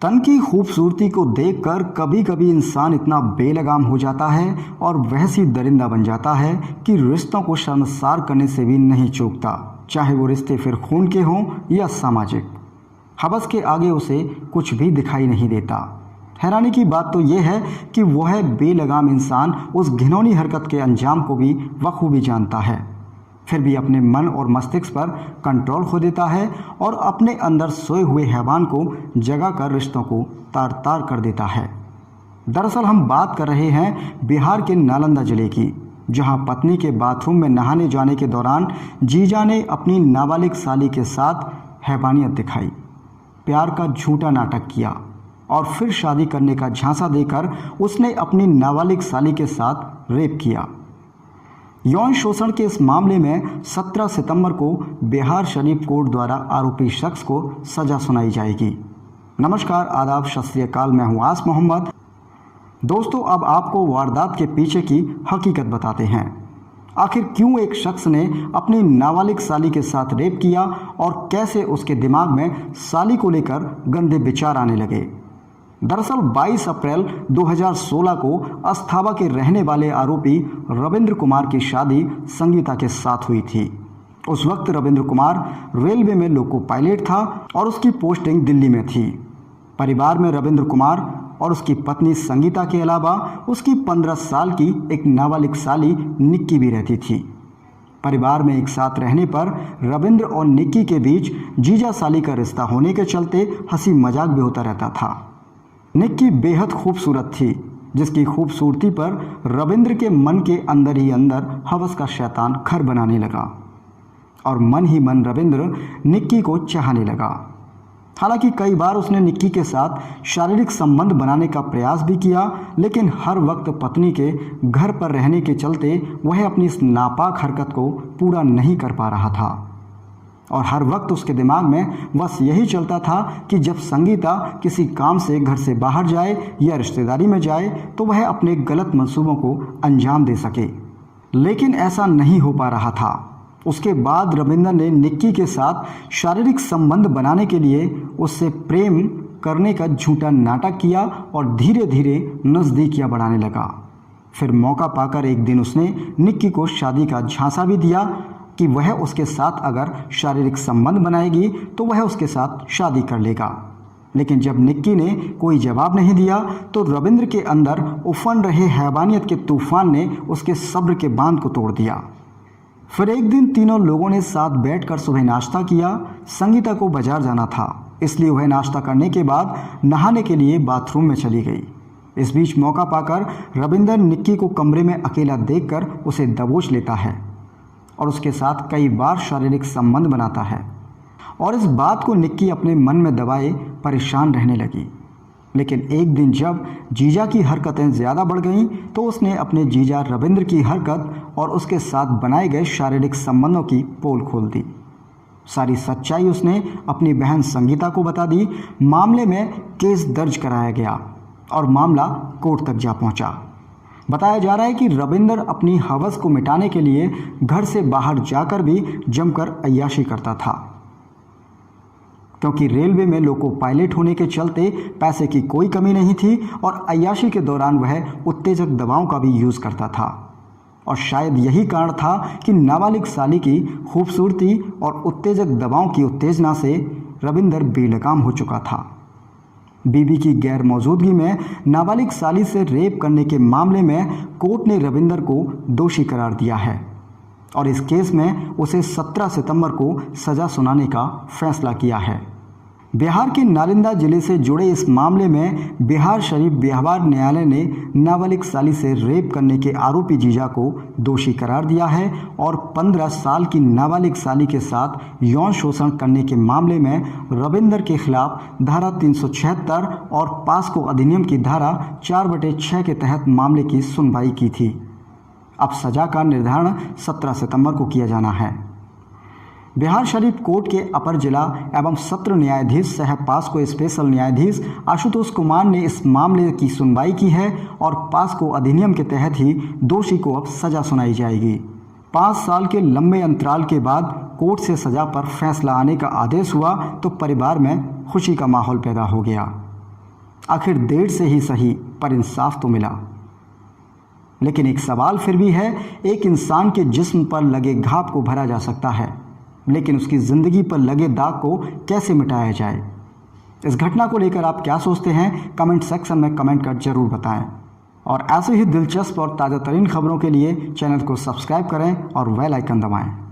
तन की खूबसूरती को देखकर कभी कभी इंसान इतना बेलगाम हो जाता है और वैसी दरिंदा बन जाता है कि रिश्तों को शर्मसार करने से भी नहीं चूकता, चाहे वो रिश्ते फिर खून के हों या सामाजिक। हवस के आगे उसे कुछ भी दिखाई नहीं देता। हैरानी की बात तो यह है कि वह बेलगाम इंसान उस घिनौनी हरकत के अंजाम को भी बखूबी जानता है, फिर भी अपने मन और मस्तिष्क पर कंट्रोल खो देता है और अपने अंदर सोए हुए हैवान को जगा कर रिश्तों को तार तार कर देता है। दरअसल हम बात कर रहे हैं बिहार के नालंदा जिले की, जहां पत्नी के बाथरूम में नहाने जाने के दौरान जीजा ने अपनी नाबालिग साली के साथ हैवानियत दिखाई, प्यार का झूठा नाटक किया और फिर शादी करने का झांसा देकर उसने अपनी नाबालिग साली के साथ रेप किया। यौन शोषण के इस मामले में 17 सितंबर को बिहार शरीफ कोर्ट द्वारा आरोपी शख्स को सजा सुनाई जाएगी। नमस्कार, आदाब, सत श्री अकाल। मैं हूं आस मोहम्मद। दोस्तों, अब आपको वारदात के पीछे की हकीकत बताते हैं। आखिर क्यों एक शख्स ने अपनी नाबालिग साली के साथ रेप किया और कैसे उसके दिमाग में साली को लेकर गंदे विचार आने लगे। दरअसल 22 अप्रैल 2016 को अस्थाबा के रहने वाले आरोपी रविंद्र कुमार की शादी संगीता के साथ हुई थी। उस वक्त रविंद्र कुमार रेलवे में लोको पायलट था और उसकी पोस्टिंग दिल्ली में थी। परिवार में रविंद्र कुमार और उसकी पत्नी संगीता के अलावा उसकी 15 साल की एक नाबालिग साली निक्की भी रहती थी। परिवार में एक साथ रहने पर रविंद्र और निक्की के बीच जीजा साली का रिश्ता होने के चलते हंसी मजाक भी होता रहता था। निक्की बेहद खूबसूरत थी, जिसकी खूबसूरती पर रविंद्र के मन के अंदर ही अंदर हवस का शैतान घर बनाने लगा और मन ही मन रविंद्र निक्की को चाहने लगा। हालांकि कई बार उसने निक्की के साथ शारीरिक संबंध बनाने का प्रयास भी किया, लेकिन हर वक्त पत्नी के घर पर रहने के चलते वह अपनी इस नापाक हरकत को पूरा नहीं कर पा रहा था और हर वक्त उसके दिमाग में बस यही चलता था कि जब संगीता किसी काम से घर से बाहर जाए या रिश्तेदारी में जाए तो वह अपने गलत मंसूबों को अंजाम दे सके, लेकिन ऐसा नहीं हो पा रहा था। उसके बाद रविंद्र ने निक्की के साथ शारीरिक संबंध बनाने के लिए उससे प्रेम करने का झूठा नाटक किया और धीरे धीरे नज़दीकियां बढ़ाने लगा। फिर मौका पाकर एक दिन उसने निक्की को शादी का झांसा भी दिया कि वह उसके साथ अगर शारीरिक संबंध बनाएगी तो वह उसके साथ शादी कर लेगा। लेकिन जब निक्की ने कोई जवाब नहीं दिया तो रविंद्र के अंदर उफन रहे हैवानियत के तूफान ने उसके सब्र के बांध को तोड़ दिया। फिर एक दिन तीनों लोगों ने साथ बैठकर सुबह नाश्ता किया। संगीता को बाजार जाना था, इसलिए वह नाश्ता करने के बाद नहाने के लिए बाथरूम में चली गई। इस बीच मौका पाकर रविंद्र निक्की को कमरे में अकेला देखकर उसे दबोच लेता है और उसके साथ कई बार शारीरिक संबंध बनाता है और इस बात को निक्की अपने मन में दबाए परेशान रहने लगी। लेकिन एक दिन जब जीजा की हरकतें ज़्यादा बढ़ गईं तो उसने अपने जीजा रविंद्र की हरकत और उसके साथ बनाए गए शारीरिक संबंधों की पोल खोल दी। सारी सच्चाई उसने अपनी बहन संगीता को बता दी। मामले में केस दर्ज कराया गया और मामला कोर्ट तक जा पहुंचा। बताया जा रहा है कि रविंद्र अपनी हवस को मिटाने के लिए घर से बाहर जाकर भी जमकर अय्याशी करता था, क्योंकि रेलवे में लोको पायलट होने के चलते पैसे की कोई कमी नहीं थी और अय्याशी के दौरान वह उत्तेजक दवाओं का भी यूज़ करता था। और शायद यही कारण था कि नाबालिग साली की खूबसूरती और उत्तेजक दवाओं की उत्तेजना से रविंद्र बेलगाम हो चुका था। बीबी की गैर मौजूदगी में नाबालिग साली से रेप करने के मामले में कोर्ट ने रविंद्र को दोषी करार दिया है और इस केस में उसे 17 सितंबर को सजा सुनाने का फैसला किया है। बिहार के नालंदा जिले से जुड़े इस मामले में बिहार शरीफ व्यवहार न्यायालय ने नाबालिग साली से रेप करने के आरोपी जीजा को दोषी करार दिया है और 15 साल की नाबालिग साली के साथ यौन शोषण करने के मामले में रविंद्र के खिलाफ धारा 376 और पास्को अधिनियम की धारा 4/6 के तहत मामले की सुनवाई की थी। अब सजा का निर्धारण 17 सितंबर को किया जाना है। बिहार शरीफ कोर्ट के अपर जिला एवं सत्र न्यायाधीश सह पास्को स्पेशल न्यायाधीश आशुतोष कुमार ने इस मामले की सुनवाई की है और पास्को अधिनियम के तहत ही दोषी को अब सजा सुनाई जाएगी। 5 साल के लंबे अंतराल के बाद कोर्ट से सजा पर फैसला आने का आदेश हुआ तो परिवार में खुशी का माहौल पैदा हो गया। आखिर देर से ही सही पर इंसाफ तो मिला। लेकिन एक सवाल फिर भी है, एक इंसान के जिस्म पर लगे घाव को भरा जा सकता है, लेकिन उसकी ज़िंदगी पर लगे दाग को कैसे मिटाया जाए? इस घटना को लेकर आप क्या सोचते हैं? कमेंट सेक्शन में कमेंट कर जरूर बताएं। और ऐसे ही दिलचस्प और ताज़ा तरीन खबरों के लिए चैनल को सब्सक्राइब करें और बेल आइकन दबाएं।